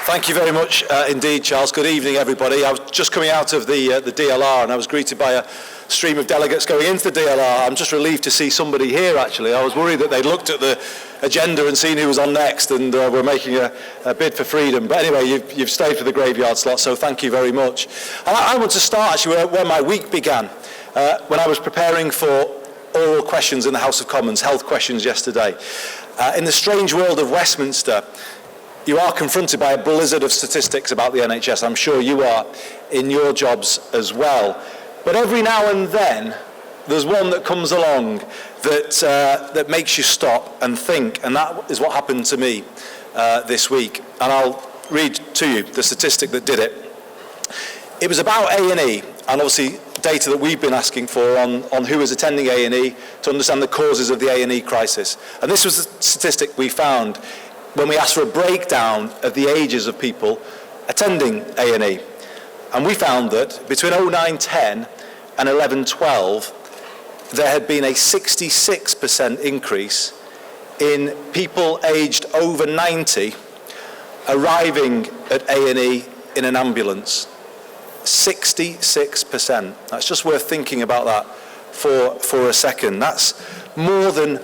Thank you very much indeed, Charles. Good evening, everybody. I was just coming out of the DLR and I was greeted by a stream of delegates going into the DLR. I'm just relieved to see somebody here, actually. I was worried that they'd looked at the agenda and seen who was on next and were making a bid for freedom. But anyway, you've stayed for the graveyard slot, so thank you very much. And I want to start, actually, where my week began, when I was preparing for oral questions in the House of Commons, health questions yesterday. In the strange world of Westminster, you are confronted by a blizzard of statistics about the NHS. I'm sure you are in your jobs as well. But every now and then, there's one that comes along that makes you stop and think, and that is what happened to me this week. And I'll read to you the statistic that did it. It was about A&E, and obviously data that we've been asking for on who is attending A&E to understand the causes of the A&E crisis. And this was the statistic we found when we asked for a breakdown of the ages of people attending A&E. And we found that between 0910 and 1112, there had been a 66% increase in people aged over 90 arriving at A&E in an ambulance. 66%. That's just worth thinking about that for a second. That's more than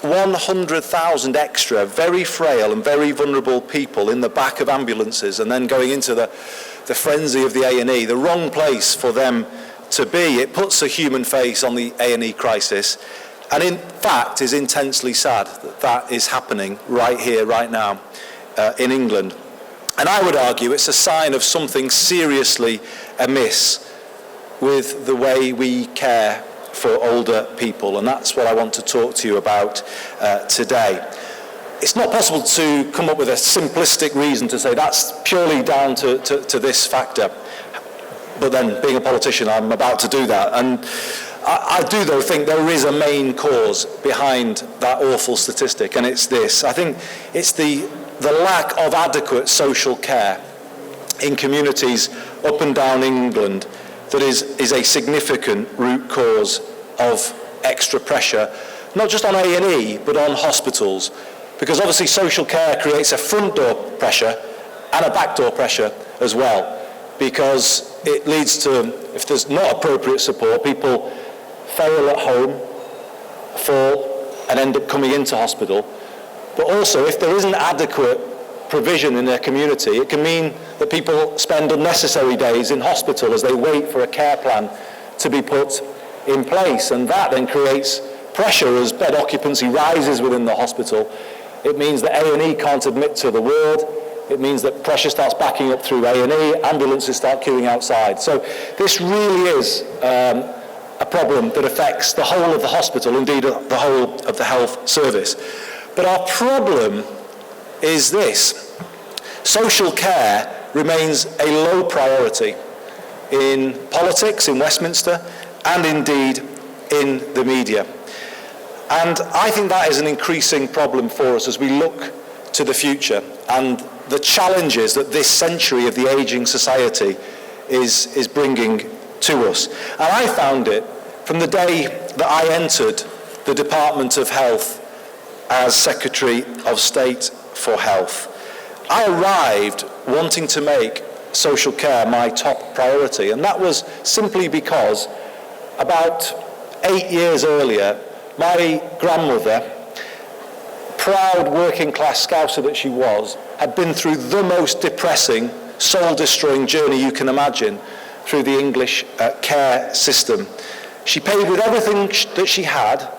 100,000 extra very frail and very vulnerable people in the back of ambulances and then going into the frenzy of the A&E, the wrong place for them to be. It puts a human face on the A&E crisis, and in fact is intensely sad that that is happening right here, right now in England. And I would argue it's a sign of something seriously amiss with the way we care for older people, and that's what I want to talk to you about today. It's not possible to come up with a simplistic reason to say that's purely down to this factor, but then being a politician I'm about to do that, and I do though think there is a main cause behind that awful statistic, and it's this. I think it's the lack of adequate social care in communities up and down England that is a significant root cause of extra pressure, not just on A&E, but on hospitals. Because obviously social care creates a front door pressure and a back door pressure as well. Because it leads to, if there's not appropriate support, people fail at home, fall, and end up coming into hospital. But also, if there isn't adequate provision in their community, it can mean that people spend unnecessary days in hospital as they wait for a care plan to be put in place, and that then creates pressure as bed occupancy rises within the hospital. It means that A&E can't admit to the ward. It means that pressure starts backing up through A&E, ambulances start queuing outside. So this really is a problem that affects the whole of the hospital, indeed the whole of the health service. But our problem is this: social care remains a low priority in politics, in Westminster, and indeed in the media. And I think that is an increasing problem for us as we look to the future and the challenges that this century of the ageing society is bringing to us. And I found it from the day that I entered the Department of Health as Secretary of State for Health. I arrived wanting to make social care my top priority, and that was simply because about 8 years earlier, my grandmother, proud working class Scouser that she was, had been through the most depressing, soul-destroying journey you can imagine through the English care system. She paid with everything that she had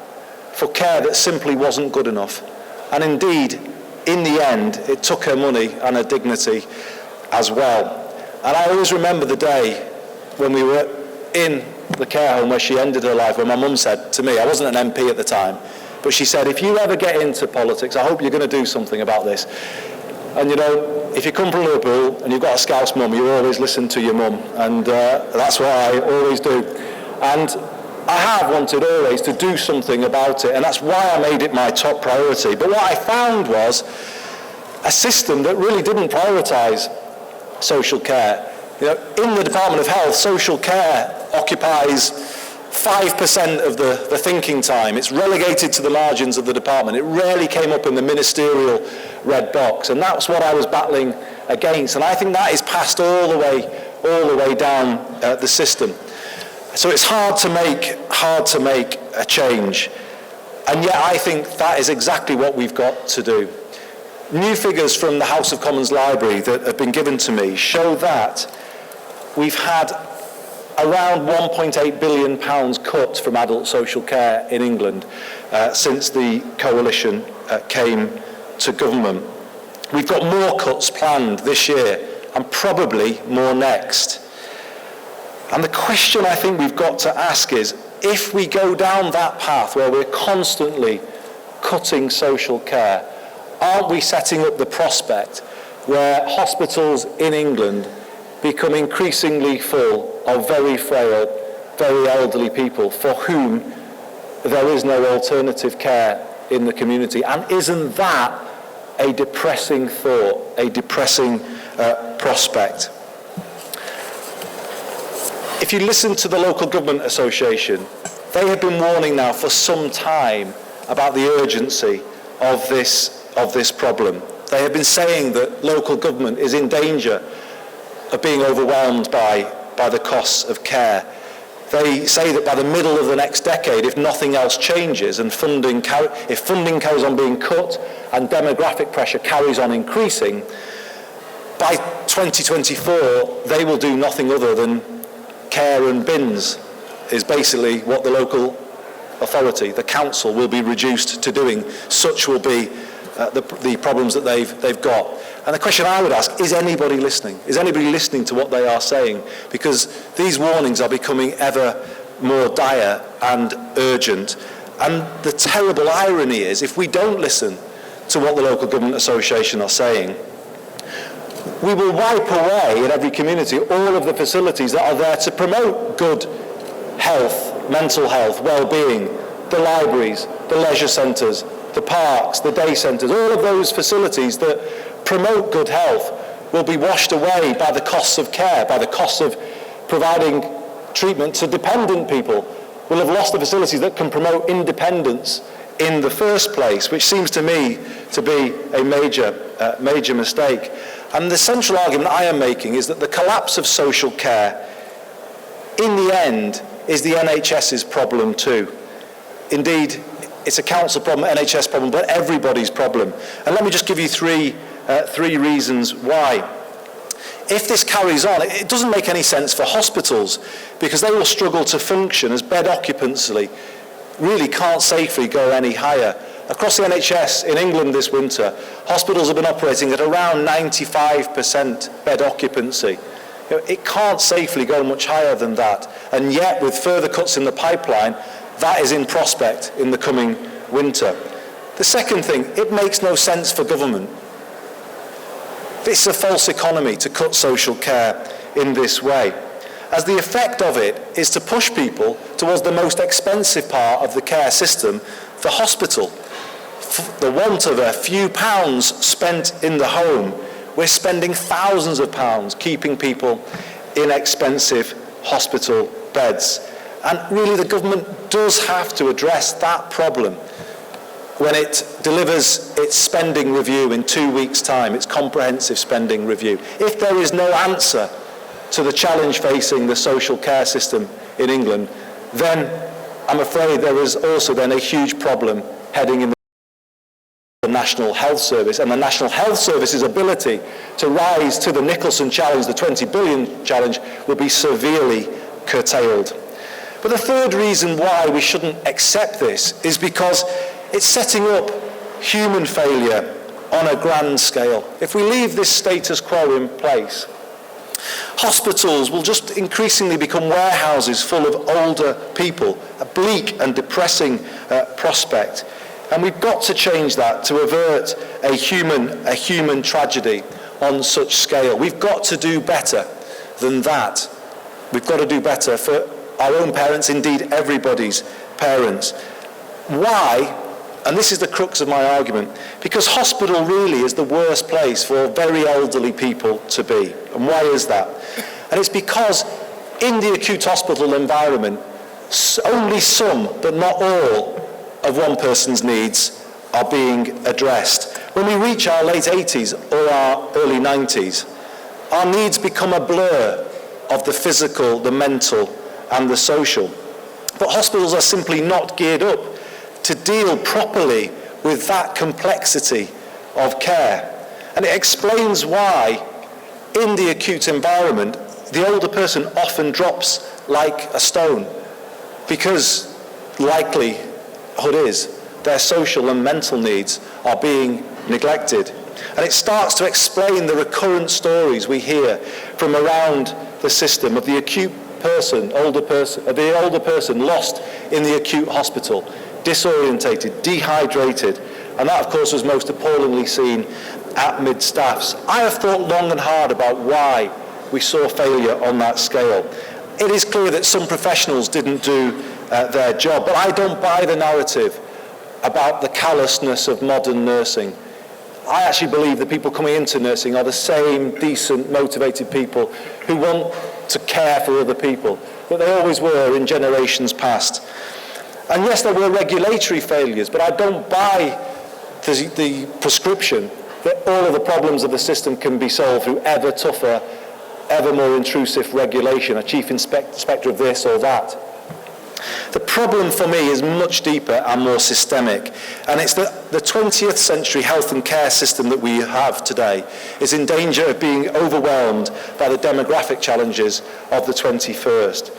for care that simply wasn't good enough. And indeed, in the end, it took her money and her dignity as well. And I always remember the day when we were in the care home where she ended her life, when my mum said to me, I wasn't an MP at the time, but she said, if you ever get into politics, I hope you're going to do something about this. And you know, if you come from Liverpool and you've got a Scouse mum, you always listen to your mum, and that's what I always do. And I have wanted always to do something about it, and that's why I made it my top priority. But what I found was a system that really didn't prioritise social care. You know, in the Department of Health, social care occupies 5% of the thinking time. It's relegated to the margins of the department. It rarely came up in the ministerial red box, and that's what I was battling against. And I think that is passed all the way down the system. So it's hard to make a change. And yet I think that is exactly what we've got to do. New figures from the House of Commons Library that have been given to me show that we've had around £1.8 billion cut from adult social care in England since the coalition came to government. We've got more cuts planned this year and probably more next. And the question I think we've got to ask is, if we go down that path where we're constantly cutting social care, aren't we setting up the prospect where hospitals in England become increasingly full of very frail, very elderly people for whom there is no alternative care in the community? And isn't that a depressing thought, a depressing prospect? If you listen to the Local Government Association, they have been warning now for some time about the urgency of this problem. They have been saying that local government is in danger of being overwhelmed by the costs of care. They say that by the middle of the next decade, if nothing else changes and if funding carries on being cut and demographic pressure carries on increasing, by 2024 they will do nothing other than care and bins, is basically what the local authority, the council, will be reduced to doing. Such will be the problems that they've got. And the question I would ask, is anybody listening? Is anybody listening to what they are saying? Because these warnings are becoming ever more dire and urgent. And the terrible irony is, if we don't listen to what the Local Government Association are saying, we will wipe away in every community all of the facilities that are there to promote good health, mental health, well-being, the libraries, the leisure centres, the parks, the day centres. All of those facilities that promote good health will be washed away by the costs of care, by the costs of providing treatment to dependent people. We'll have lost the facilities that can promote independence in the first place, which seems to me to be a major mistake. And the central argument I am making is that the collapse of social care, in the end, is the NHS's problem too. Indeed, it's a council problem, an NHS problem, but everybody's problem. And let me just give you three reasons why. If this carries on, it doesn't make any sense for hospitals, because they will struggle to function as bed occupancy really can't safely go any higher. Across the NHS in England this winter, hospitals have been operating at around 95% bed occupancy. It can't safely go much higher than that. And yet, with further cuts in the pipeline, that is in prospect in the coming winter. The second thing, it makes no sense for government. It's a false economy to cut social care in this way, as the effect of it is to push people towards the most expensive part of the care system, the hospital. For the want of a few pounds spent in the home, we're spending thousands of pounds keeping people in expensive hospital beds. And really, the government does have to address that problem when it delivers its spending review in 2 weeks' time, its comprehensive spending review. If there is no answer to the challenge facing the social care system in England, then I'm afraid there is also then a huge problem heading in the National Health Service, and the National Health Service's ability to rise to the Nicholson challenge, the 20 billion challenge, will be severely curtailed. But the third reason why we shouldn't accept this is because it's setting up human failure on a grand scale. If we leave this status quo in place, hospitals will just increasingly become warehouses full of older people, a bleak and depressing prospect. And we've got to change that to avert a human tragedy on such scale. We've got to do better than that. We've got to do better for our own parents, indeed everybody's parents. Why? And this is the crux of my argument, because hospital really is the worst place for very elderly people to be. And why is that? And it's because in the acute hospital environment, only some, but not all, of one person's needs are being addressed. When we reach our late 80s or our early 90s, our needs become a blur of the physical, the mental, and the social. But hospitals are simply not geared up to deal properly with that complexity of care. And it explains why, in the acute environment, the older person often drops like a stone, because likelihood is their social and mental needs are being neglected. And it starts to explain the recurrent stories we hear from around the system of the acute person, the older person lost in the acute hospital, disorientated, dehydrated, and that of course was most appallingly seen at mid-staffs. I have thought long and hard about why we saw failure on that scale. It is clear that some professionals didn't do their job, but I don't buy the narrative about the callousness of modern nursing. I actually believe the people coming into nursing are the same decent, motivated people who want to care for other people that they always were in generations past. And yes, there were regulatory failures, but I don't buy the prescription that all of the problems of the system can be solved through ever tougher, ever more intrusive regulation, a chief inspector of this or that. The problem for me is much deeper and more systemic, and it's that the 20th century health and care system that we have today is in danger of being overwhelmed by the demographic challenges of the 21st.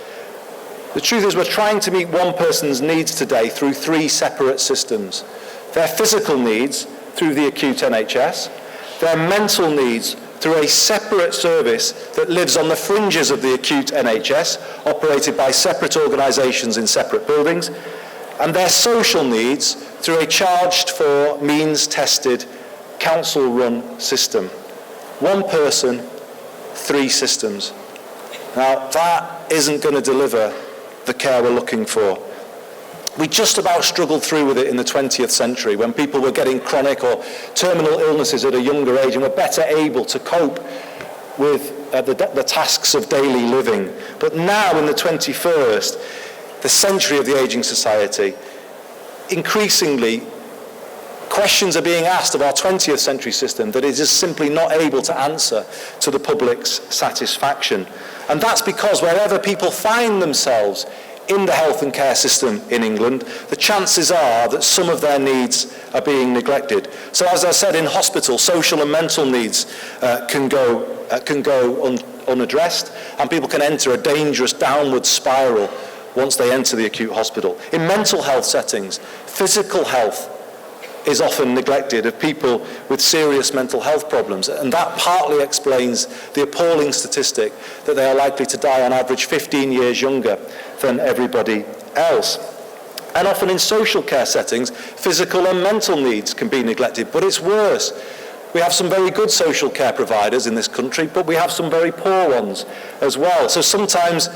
The truth is we're trying to meet one person's needs today through three separate systems. Their physical needs through the acute NHS, their mental needs through a separate service that lives on the fringes of the acute NHS, operated by separate organisations in separate buildings, and their social needs through a charged-for, means-tested, council-run system. One person, three systems. Now, that isn't going to deliver the care we're looking for. We just about struggled through with it in the 20th century when people were getting chronic or terminal illnesses at a younger age and were better able to cope with the tasks of daily living. But now in the 21st, the century of the ageing society, increasingly questions are being asked of our 20th century system that it is simply not able to answer to the public's satisfaction. And that's because wherever people find themselves in the health and care system in England, the chances are that some of their needs are being neglected. So as I said, in hospital, social and mental needs can go unaddressed, and people can enter a dangerous downward spiral once they enter the acute hospital. In mental health settings, physical health is often neglected of people with serious mental health problems, and that partly explains the appalling statistic that they are likely to die on average 15 years younger than everybody else. And often in social care settings, physical and mental needs can be neglected, but it's worse. We have some very good social care providers in this country, but we have some very poor ones as well. So sometimes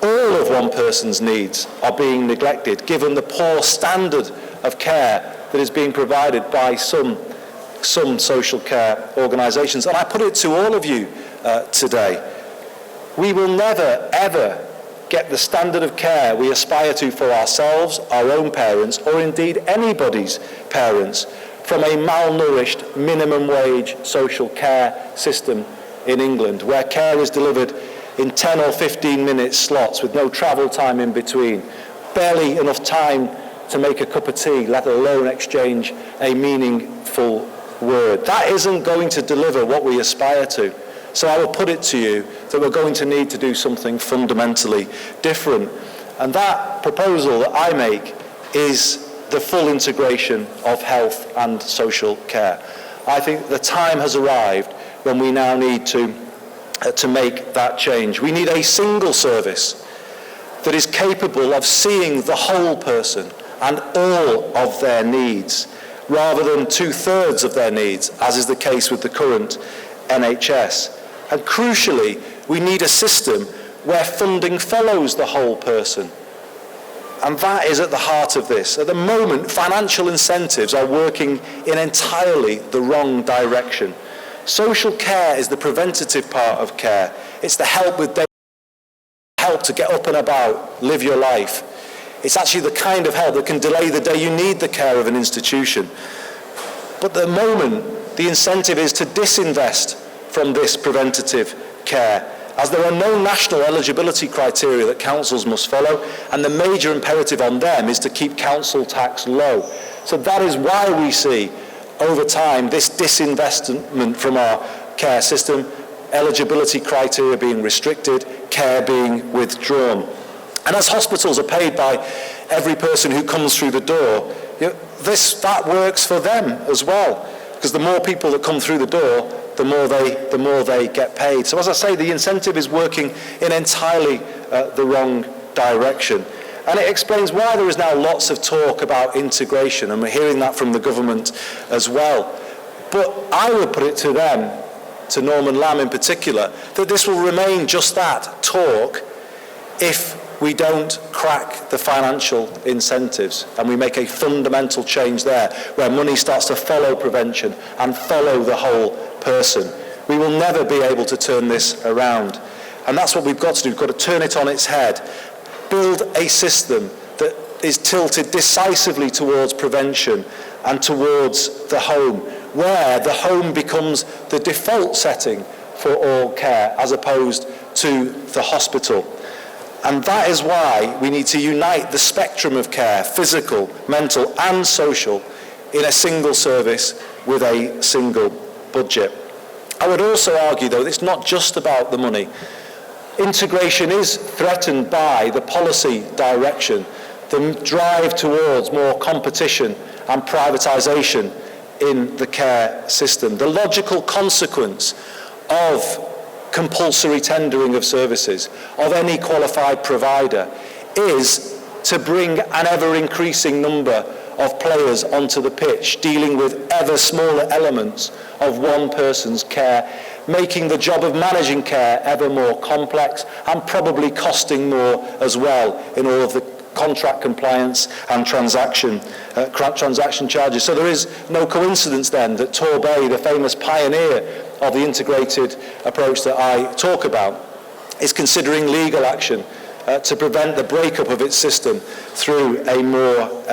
all of one person's needs are being neglected, given the poor standard of care that is being provided by some social care organisations. And I put it to all of you today, we will never, ever get the standard of care we aspire to for ourselves, our own parents, or indeed anybody's parents, from a malnourished minimum wage social care system in England, where care is delivered in 10 or 15 minute slots with no travel time in between, barely enough time to make a cup of tea, let alone exchange a meaningful word. That isn't going to deliver what we aspire to. So I will put it to you that we're going to need to do something fundamentally different. And that proposal that I make is the full integration of health and social care. I think the time has arrived when we now need to make that change. We need a single service that is capable of seeing the whole person and all of their needs, rather than 2/3 of their needs, as is the case with the current NHS. And crucially, we need a system where funding follows the whole person. And that is at the heart of this. At the moment, financial incentives are working in entirely the wrong direction. Social care is the preventative part of care. It's the help with help to get up and about, live your life. It's actually the kind of help that can delay the day you need the care of an institution. But at the moment, the incentive is to disinvest from this preventative care, as there are no national eligibility criteria that councils must follow, and the major imperative on them is to keep council tax low. So that is why we see, over time, this disinvestment from our care system, eligibility criteria being restricted, care being withdrawn. And as hospitals are paid by every person who comes through the door, that works for them as well, because the more people that come through the door, the more they get paid. So as I say, the incentive is working in entirely the wrong direction. And it explains why there is now lots of talk about integration, and we're hearing that from the government as well. But I would put it to them, to Norman Lamb in particular, that this will remain just that, talk, if we don't crack the financial incentives and we make a fundamental change there, where money starts to follow prevention and follow the whole person. We will never be able to turn this around. And that's what we've got to do. We've got to turn it on its head. Build a system that is tilted decisively towards prevention and towards the home, where the home becomes the default setting for all care as opposed to the hospital. And that is why we need to unite the spectrum of care, physical, mental and social, in a single service with a single budget. I would also argue, though, that it's not just about the money. Integration is threatened by the policy direction, the drive towards more competition and privatisation in the care system. The logical consequence of compulsory tendering of services, of any qualified provider, is to bring an ever-increasing number of players onto the pitch, dealing with ever smaller elements of one person's care, making the job of managing care ever more complex and probably costing more as well in all of the contract compliance and transaction charges. So there is no coincidence then that Torbay, the famous pioneer of the integrated approach that I talk about, is considering legal action to prevent the breakup of its system through a more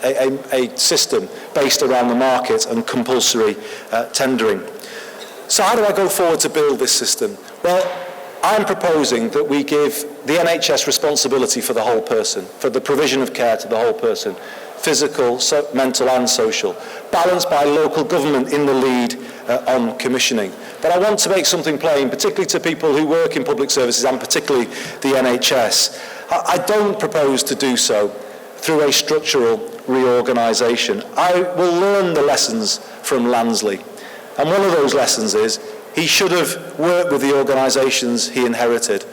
a system based around the market and compulsory tendering. So how do I go forward to build this system? Well, I'm proposing that we give the NHS responsibility for the whole person, for the provision of care to the whole person, physical, mental and social, balanced by local government in the lead on commissioning. But I want to make something plain, particularly to people who work in public services and particularly the NHS. I don't propose to do so through a structural reorganisation. I will learn the lessons from Lansley. And one of those lessons is he should have worked with the organisations he inherited.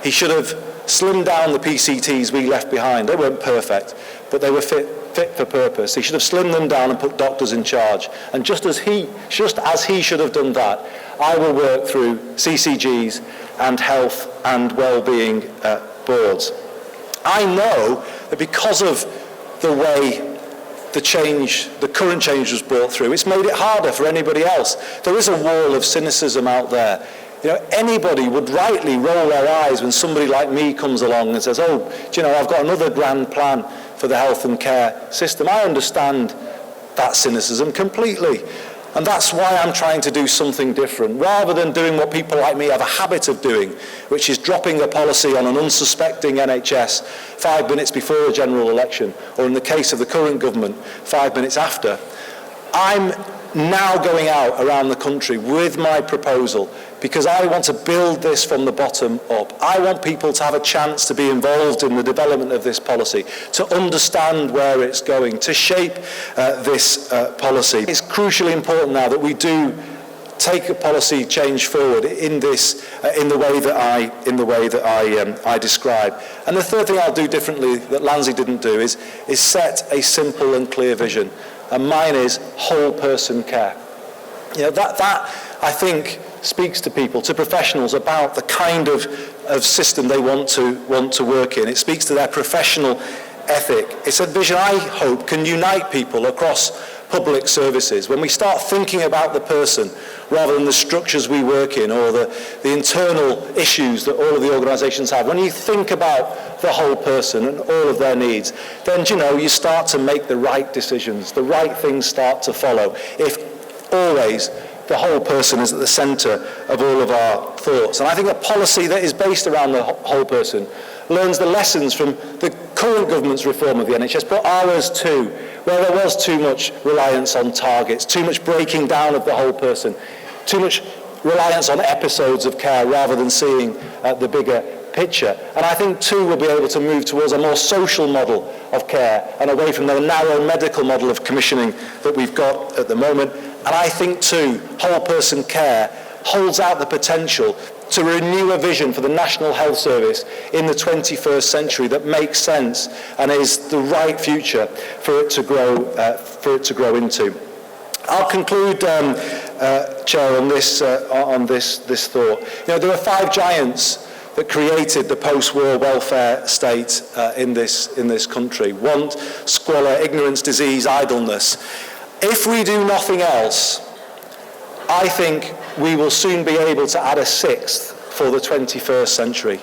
He should have slimmed down the PCTs we left behind. They weren't perfect, but they were fit for purpose. He should have slimmed them down and put doctors in charge. And just as he should have done that, I will work through CCGs and health and wellbeing boards. I know that because of the way the current change was brought through, it's made it harder for anybody else. There is a wall of cynicism out there. You know, anybody would rightly roll their eyes when somebody like me comes along and says, oh, do you know, I've got another grand plan for the health and care system. I understand that cynicism completely. And that's why I'm trying to do something different, rather than doing what people like me have a habit of doing, which is dropping a policy on an unsuspecting NHS 5 minutes before a general election, or in the case of the current government, 5 minutes after. I'm now going out around the country with my proposal because I want to build this from the bottom up. I want people to have a chance to be involved in the development of this policy, to understand where it's going, to shape this policy. It's crucially important now that we do take a policy change forward in this, in the way that I describe. And the third thing I'll do differently that Lansley didn't do is set a simple and clear vision. And mine is whole person care. You know, that I think speaks to people, to professionals, about the kind of system they want to work in. It speaks to their professional ethic. It's a vision I hope can unite people across public services. When we start thinking about the person rather than the structures we work in or the internal issues that all of the organisations have, when you think about the whole person and all of their needs, then you start to make the right decisions. The right things start to follow. If always the whole person is at the centre of all of our thoughts. And I think a policy that is based around the whole person learns the lessons from the current government's reform of the NHS, but ours too, where there was too much reliance on targets, too much breaking down of the whole person, too much reliance on episodes of care rather than seeing the bigger picture. And I think too we'll be able to move towards a more social model of care and away from the narrow medical model of commissioning that we've got at the moment. And I think too whole person care holds out the potential to renew a vision for the National Health Service in the 21st century that makes sense and is the right future for it to grow into. I'll conclude, Chair, on this thought. There are 5 giants that created the post-war welfare state in this country: want, squalor, ignorance, disease, idleness. If we do nothing else, I think we will soon be able to add a 6th for the 21st century: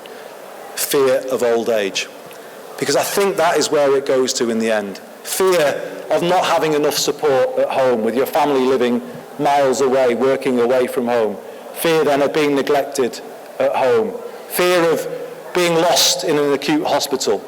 fear of old age. Because I think that is where it goes to in the end. Fear of not having enough support at home, with your family living miles away, working away from home. Fear then of being neglected at home. Fear of being lost in an acute hospital,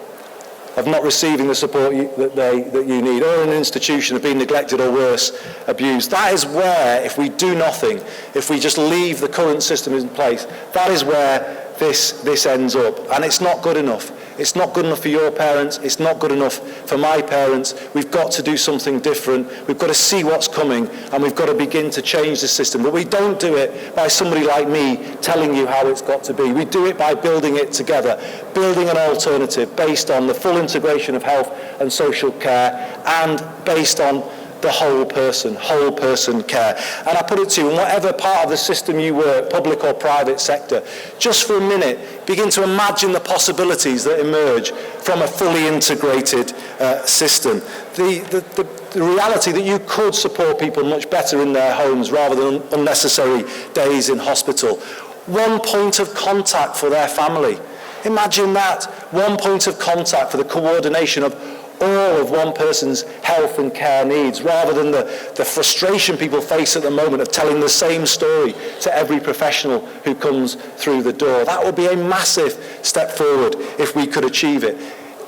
of not receiving the support that you need, or in an institution, of being neglected or worse, abused. That is where, if we do nothing, if we just leave the current system in place, that is where this ends up. And it's not good enough. It's not good enough for your parents. It's not good enough for my parents. We've got to do something different. We've got to see what's coming, and we've got to begin to change the system. But we don't do it by somebody like me telling you how it's got to be. We do it by building it together, building an alternative based on the full integration of health and social care, and based on the whole person care. And I put it to you, in whatever part of the system you work, public or private sector, just for a minute, begin to imagine the possibilities that emerge from a fully integrated system. The reality that you could support people much better in their homes rather than unnecessary days in hospital. One point of contact for their family. Imagine that. One point of contact for the coordination of all of one person's health and care needs, rather than the frustration people face at the moment of telling the same story to every professional who comes through the door. That would be a massive step forward if we could achieve it.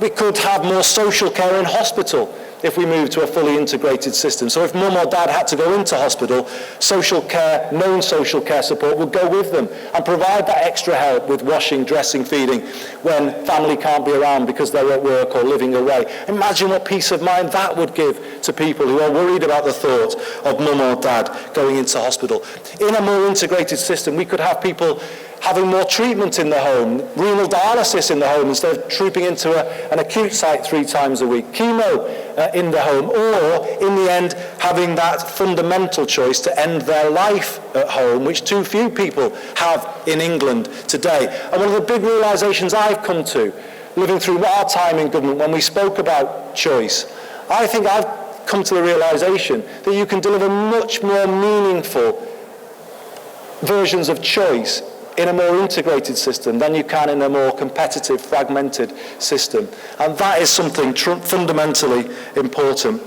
We could have more social care in hospital if we move to a fully integrated system. So if mum or dad had to go into hospital, social care, known social care support would go with them and provide that extra help with washing, dressing, feeding when family can't be around because they're at work or living away. Imagine what peace of mind that would give to people who are worried about the thought of mum or dad going into hospital. In a more integrated system, we could have people having more treatment in the home, renal dialysis in the home instead of trooping into an acute site 3 times a week, chemo in the home, or in the end having that fundamental choice to end their life at home, which too few people have in England today. And one of the big realisations I've come to, living through our time in government when we spoke about choice, I think I've come to the realisation that you can deliver much more meaningful versions of choice in a more integrated system than you can in a more competitive, fragmented system. And that is something fundamentally important.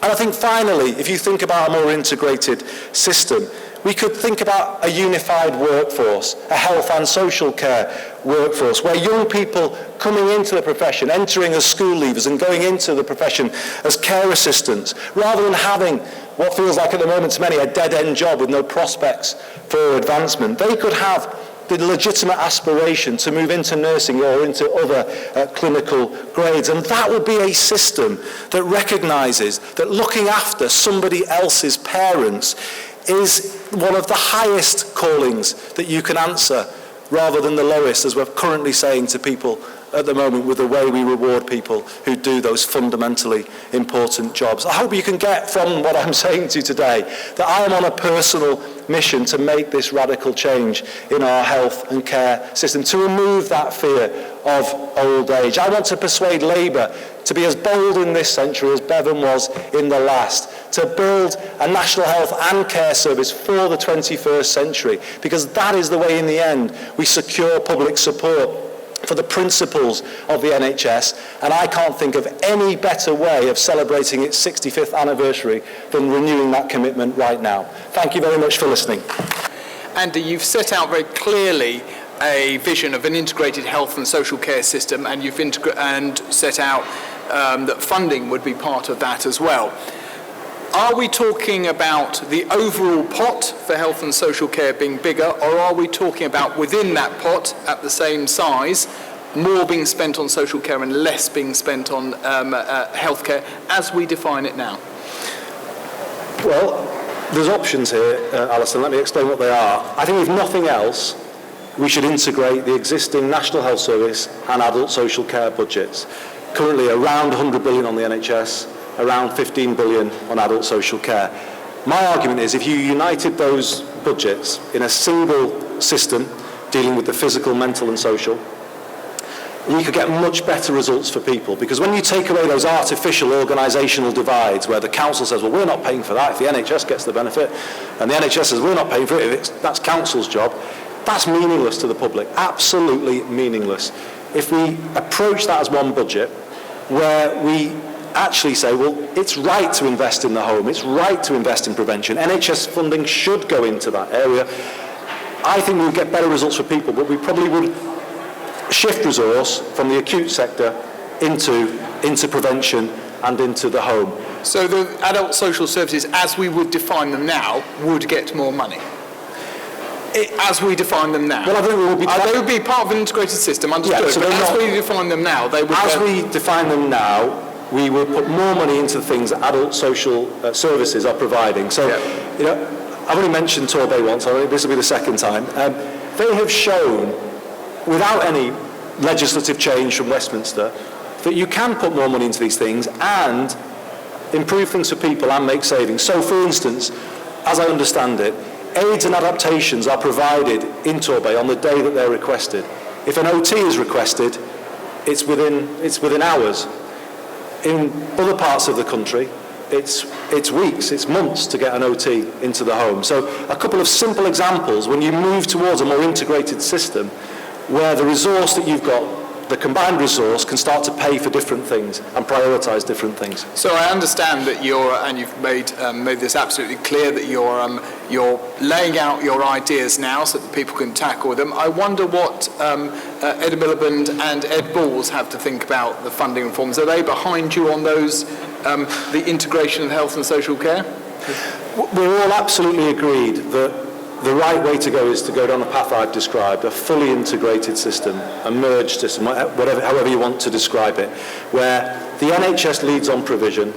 And I think finally, if you think about a more integrated system, we could think about a unified workforce, a health and social care workforce, where young people coming into the profession, entering as school leavers and going into the profession as care assistants, rather than having what feels like at the moment to many a dead-end job with no prospects for advancement, they could have the legitimate aspiration to move into nursing or into other clinical grades. And that would be a system that recognises that looking after somebody else's parents is one of the highest callings that you can answer, rather than the lowest, as we're currently saying to people at the moment with the way we reward people who do those fundamentally important jobs. I hope you can get from what I'm saying to you today that I am on a personal mission to make this radical change in our health and care system, to remove that fear of old age. I want to persuade Labour to be as bold in this century as Bevan was in the last, to build a national health and care service for the 21st century, because that is the way in the end we secure public support for the principles of the NHS, and I can't think of any better way of celebrating its 65th anniversary than renewing that commitment right now. Thank you very much for listening. Andy, you've set out very clearly a vision of an integrated health and social care system, and you've set out that funding would be part of that as well. Are we talking about the overall pot for health and social care being bigger, or are we talking about within that pot, at the same size, more being spent on social care and less being spent on healthcare as we define it now? Well, there's options here, Alison. Let me explain what they are. I think if nothing else, we should integrate the existing National Health Service and adult social care budgets. Currently around 100 billion on the NHS, around 15 billion on adult social care. My argument is if you united those budgets in a single system dealing with the physical, mental and social, you could get much better results for people, because when you take away those artificial organisational divides where the council says, well, we're not paying for that if the NHS gets the benefit, and the NHS says, we're not paying for it if that's council's job, that's meaningless to the public, absolutely meaningless. If we approach that as one budget, where we actually say, well, it's right to invest in the home, it's right to invest in prevention, NHS funding should go into that area, I think we would get better results for people, but we probably would shift resource from the acute sector into prevention and into the home. So the adult social services, as we would define them now, would get more money? As we define them now? Well, I think they would be part of an integrated system, understood, yeah, so but as we define them now, they would... As we define them now, we will put more money into the things that adult social services are providing. So, you know, I've only mentioned Torbay once, so this will be the second time. They have shown, without any legislative change from Westminster, that you can put more money into these things and improve things for people and make savings. So, for instance, as I understand it, aids and adaptations are provided in Torbay on the day that they're requested. If an OT is requested, it's within hours. In other parts of the country, it's weeks, it's months to get an OT into the home. So a couple of simple examples when you move towards a more integrated system where the resource that you've got, the combined resource, can start to pay for different things and prioritise different things. So I understand that and you've made this absolutely clear, that you're laying out your ideas now so that people can tackle them. I wonder what Ed Miliband and Ed Balls have to think about the funding reforms. Are they behind you on those, the integration of health and social care? We're all absolutely agreed that the right way to go is to go down the path I've described, a fully integrated system, a merged system, however you want to describe it, where the NHS leads on provision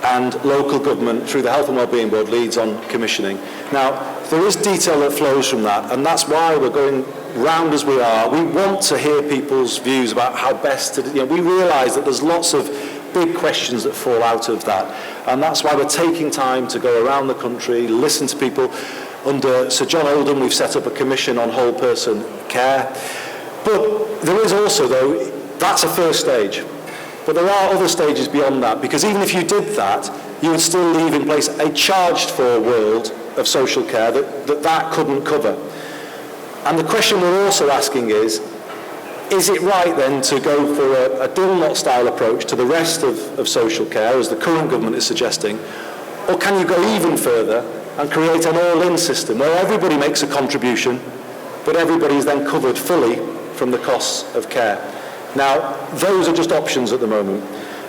and local government, through the Health and Wellbeing Board, leads on commissioning. Now, there is detail that flows from that, and that's why we're going round as we are. We want to hear people's views about how best to, we realise that there's lots of big questions that fall out of that, and that's why we're taking time to go around the country, listen to people. Under Sir John Oldham, we've set up a commission on whole person care. But there is also, though, that's a first stage. But there are other stages beyond that, because even if you did that, you would still leave in place a charged-for world of social care that couldn't cover. And the question we're also asking is it right then to go for a Dilnot-style approach to the rest of social care, as the current government is suggesting, or can you go even further and create an all-in system where everybody makes a contribution, but everybody is then covered fully from the costs of care? Now, those are just options at the moment,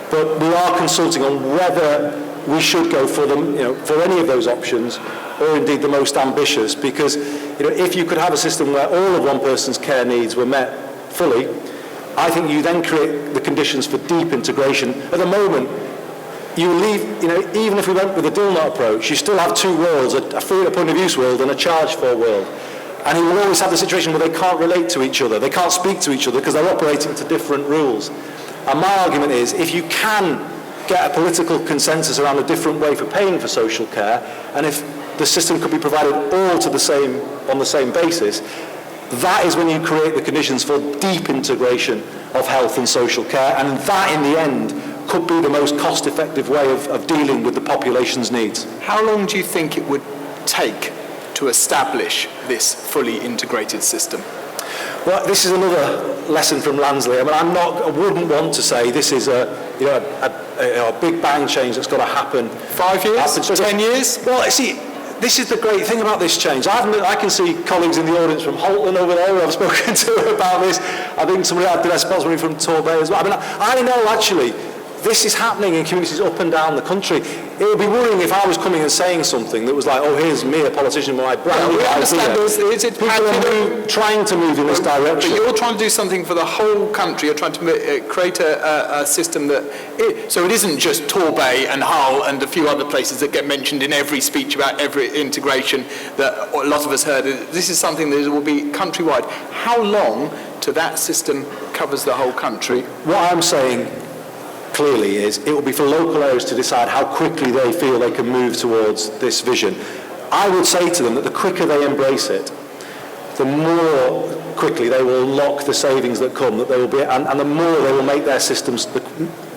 but we are consulting on whether we should go for them, for any of those options, or indeed the most ambitious, because if you could have a system where all of one person's care needs were met fully, I think you then create the conditions for deep integration. At the moment, you leave, even if we went with the Dilnot approach, you still have two worlds, a free at a point of use world and a charged-for world. And you will always have the situation where they can't relate to each other, they can't speak to each other because they're operating to different rules. And my argument is, if you can get a political consensus around a different way for paying for social care, and if the system could be provided all on the same basis, that is when you create the conditions for deep integration of health and social care, and that in the end could be the most cost-effective way of dealing with the population's needs. How long do you think it would take to establish this fully integrated system? Well, this is another lesson from Lansley. I mean, I wouldn't want to say this is a big bang change that's got to happen. 5 years? 10 years? Well, see, this is the great thing about this change. I can see colleagues in the audience from Holton over there who I've spoken to about this. I think somebody had the responsibility from Torbay as well. I mean, I know actually this is happening in communities up and down the country. It would be worrying if I was coming and saying something that was like, oh, here's me, a politician, with my brand new idea. People are trying to move in this direction. But you're trying to do something for the whole country. You're trying to create a system so it isn't just Torbay and Hull and a few other places that get mentioned in every speech about every integration that a lot of us heard. This is something that will be countrywide. How long till that system covers the whole country? What I'm saying clearly is it will be for local areas to decide how quickly they feel they can move towards this vision. I would say to them that the quicker they embrace it, the more quickly they will unlock the savings that come, that they will be, and the more they will make their systems,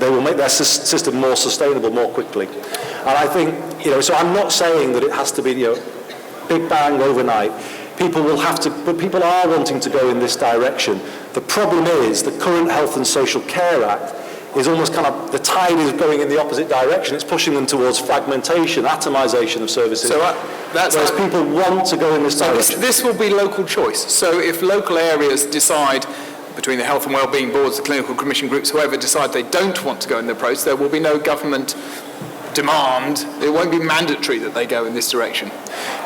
they will make their system more sustainable more quickly. And I think, so I'm not saying that it has to be, big bang overnight. People will have to, but people are wanting to go in this direction. The problem is the current Health and Social Care Act is almost kind of, the tide is going in the opposite direction. It's pushing them towards fragmentation, atomisation of services. So whereas people want to go in this direction. So this will be local choice. So if local areas decide, between the health and wellbeing boards, the clinical commission groups, whoever decide they don't want to go in the process, there will be no government demand. It won't be mandatory that they go in this direction.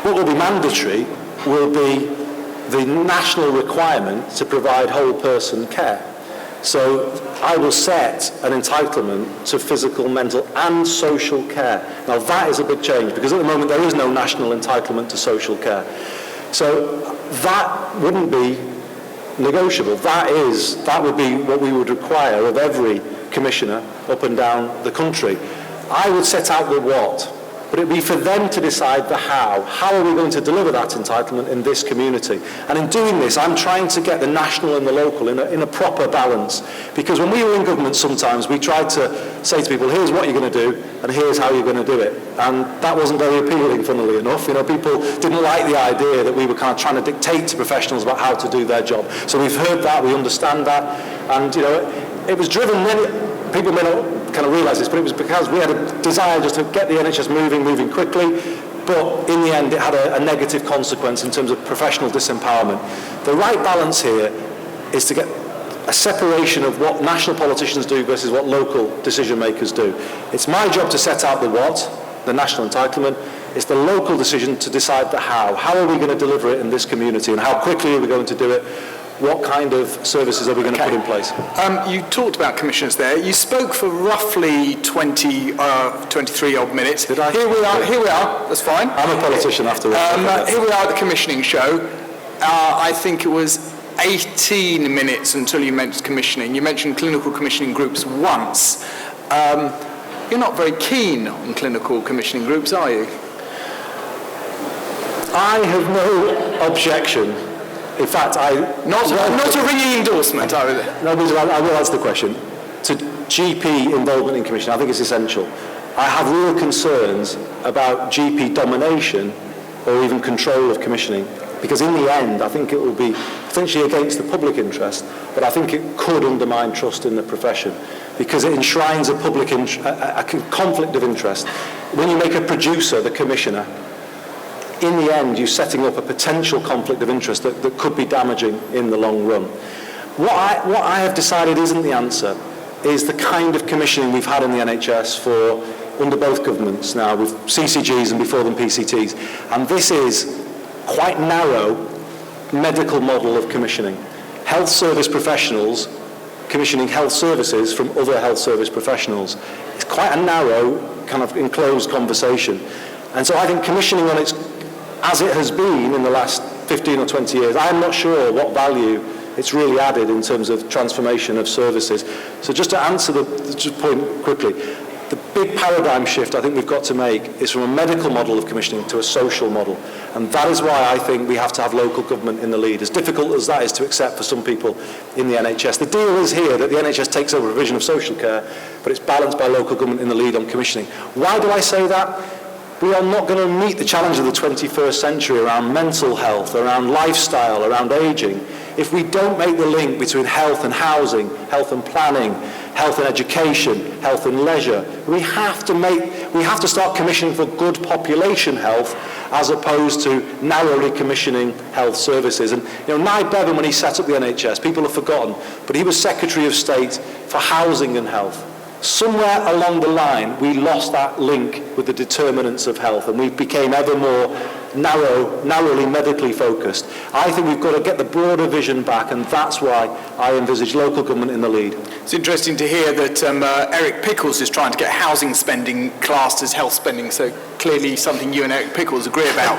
What will be mandatory will be the national requirement to provide whole person care. So I will set an entitlement to physical, mental and social care. Now that is a big change because at the moment there is no national entitlement to social care. So that wouldn't be negotiable. That would be what we would require of every commissioner up and down the country. I would set out the what, but it'd be for them to decide the how. How are we going to deliver that entitlement in this community? And in doing this, I'm trying to get the national and the local in a proper balance. Because when we were in government sometimes, we tried to say to people, here's what you're going to do, and here's how you're going to do it. And that wasn't very appealing, funnily enough. People didn't like the idea that we were kind of trying to dictate to professionals about how to do their job. So we've heard that, we understand that, and it was driven people may not kind of realise this, but it was because we had a desire just to get the NHS moving quickly, but in the end it had a negative consequence in terms of professional disempowerment. The right balance here is to get a separation of what national politicians do versus what local decision makers do. It's my job to set out the what, the national entitlement. It's the local decision to decide the how. How are we going to deliver it in this community and how quickly are we going to do it? What kind of services are we going to put in place? You talked about commissioners there. You spoke for roughly 23 odd minutes. Did I? Here we are. That's fine. I'm a politician after all. Here we are at the commissioning show. I think it was 18 minutes until you mentioned commissioning. You mentioned clinical commissioning groups once. You're not very keen on clinical commissioning groups, are you? I have no objection. In fact, not a ringing endorsement. No, I will answer the question. To GP involvement in commissioning, I think it's essential. I have real concerns about GP domination or even control of commissioning, because in the end, I think it will be potentially against the public interest, but I think it could undermine trust in the profession, because it enshrines a conflict of interest. When you make a producer the commissioner, in the end, you're setting up a potential conflict of interest that could be damaging in the long run. What I have decided isn't the answer is the kind of commissioning we've had in the NHS under both governments now, with CCGs and before them PCTs. And this is quite narrow medical model of commissioning. Health service professionals commissioning health services from other health service professionals. It's quite a narrow, kind of enclosed conversation. And so I think commissioning on its as it has been in the last 15 or 20 years, I'm not sure what value it's really added in terms of transformation of services. So just to answer the point quickly, The big paradigm shift I think we've got to make is from a medical model of commissioning to a social model. And that is why I think we have to have local government in the lead, as difficult as that is to accept for some people in the NHS. The deal is here that the NHS takes over provision of social care, but it's balanced by local government in the lead on commissioning. Why do I say that? We are not going to meet the challenge of the 21st century around mental health, around lifestyle, around ageing, if we don't make the link between health and housing, health and planning, health and education, health and leisure. We have to start commissioning for good population health as opposed to narrowly commissioning health services. And Nye Bevan, when he set up the NHS, people have forgotten, but he was Secretary of State for Housing and Health. Somewhere along the line, we lost that link with the determinants of health, and we became ever more narrowly medically focused. I think we've got to get the broader vision back, and that's why I envisage local government in the lead. It's interesting to hear that Eric Pickles is trying to get housing spending classed as health spending, so clearly something you and Eric Pickles agree about.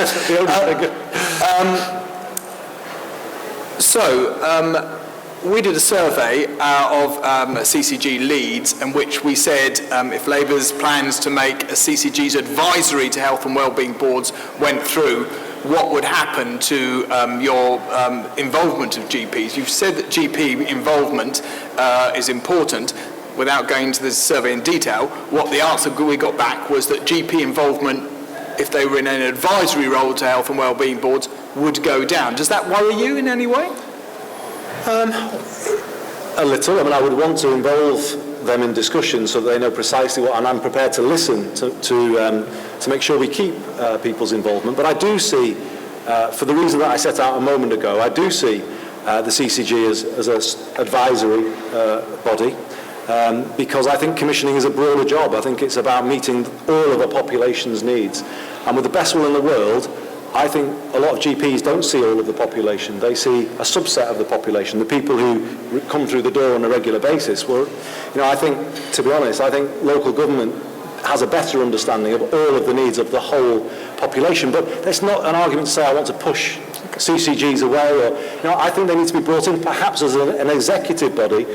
We did a survey of CCG leads in which we said if Labour's plans to make a CCG's advisory to health and wellbeing boards went through, what would happen to your involvement of GPs? You've said that GP involvement is important. Without going into this survey in detail, what the answer we got back was that GP involvement, if they were in an advisory role to health and wellbeing boards, would go down. Does that worry you in any way? A little. I mean, I would want to involve them in discussion so that they know precisely what, and I'm prepared to listen to make sure we keep people's involvement. But I do see, for the reason that I set out a moment ago, I do see the CCG as an advisory body because I think commissioning is a broader job. I think it's about meeting all of a population's needs. And with the best will in the world, I think a lot of GPs don't see all of the population. They see a subset of the population, the people who come through the door on a regular basis. Well, I think, to be honest, I think local government has a better understanding of all of the needs of the whole population. But it's not an argument to say I want to push CCGs away. Or, I think they need to be brought in perhaps as an executive body,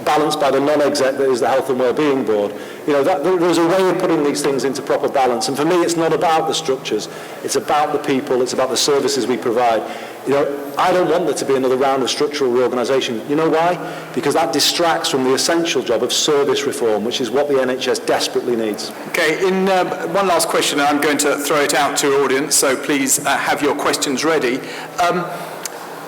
balanced by the non-exec that is the Health and Wellbeing Board. There's a way of putting these things into proper balance. And for me, it's not about the structures. It's about the people. It's about the services we provide. I don't want there to be another round of structural reorganisation. You know why? Because that distracts from the essential job of service reform, which is what the NHS desperately needs. Okay, in one last question, and I'm going to throw it out to your audience, so please have your questions ready.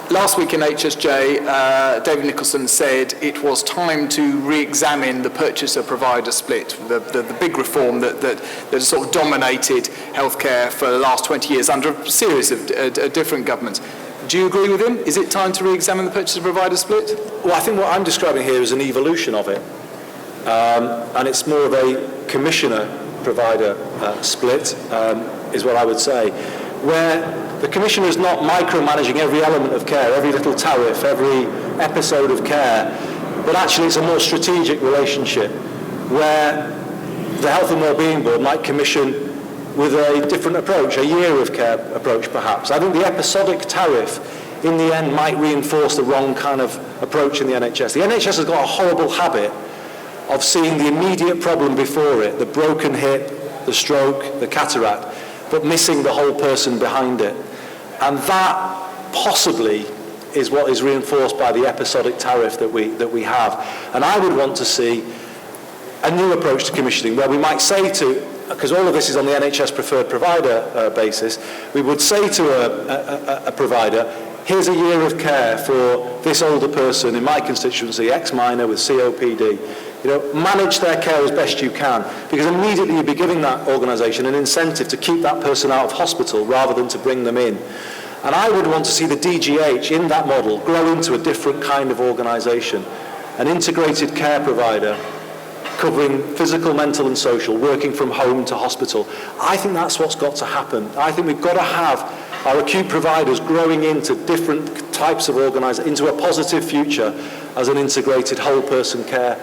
Last week in HSJ, David Nicholson said it was time to re-examine the purchaser-provider split, the big reform that has sort of dominated healthcare for the last 20 years under a series of different governments. Do you agree with him? Is it time to re-examine the purchaser-provider split? Well, I think what I'm describing here is an evolution of it. And it's more of a commissioner-provider split, is what I would say, where the commissioner is not micromanaging every element of care, every little tariff, every episode of care, but actually it's a more strategic relationship where the Health and Wellbeing Board might commission with a different approach, a year of care approach perhaps. I think the episodic tariff in the end might reinforce the wrong kind of approach in the NHS. The NHS has got a horrible habit of seeing the immediate problem before it, the broken hip, the stroke, the cataract, but missing the whole person behind it. And that possibly is what is reinforced by the episodic tariff that we have. And I would want to see a new approach to commissioning where we might say to, because all of this is on the NHS preferred provider basis, we would say to a provider, here's a year of care for this older person in my constituency, ex-minor with COPD. Manage their care as best you can, because immediately you'll be giving that organisation an incentive to keep that person out of hospital rather than to bring them in. And I would want to see the DGH in that model grow into a different kind of organisation, an integrated care provider covering physical, mental and social, working from home to hospital. I think that's what's got to happen. I think we've got to have our acute providers growing into different types of organisations, into a positive future as an integrated whole person care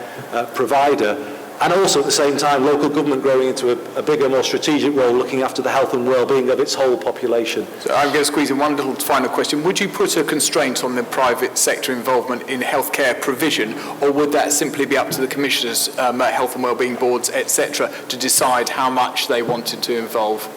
provider. And also at the same time, local government growing into a bigger, more strategic role, looking after the health and well-being of its whole population. So I'm going to squeeze in one little final question. Would you put a constraint on the private sector involvement in healthcare provision, or would that simply be up to the commissioners, health and wellbeing boards, etc., to decide how much they wanted to involve?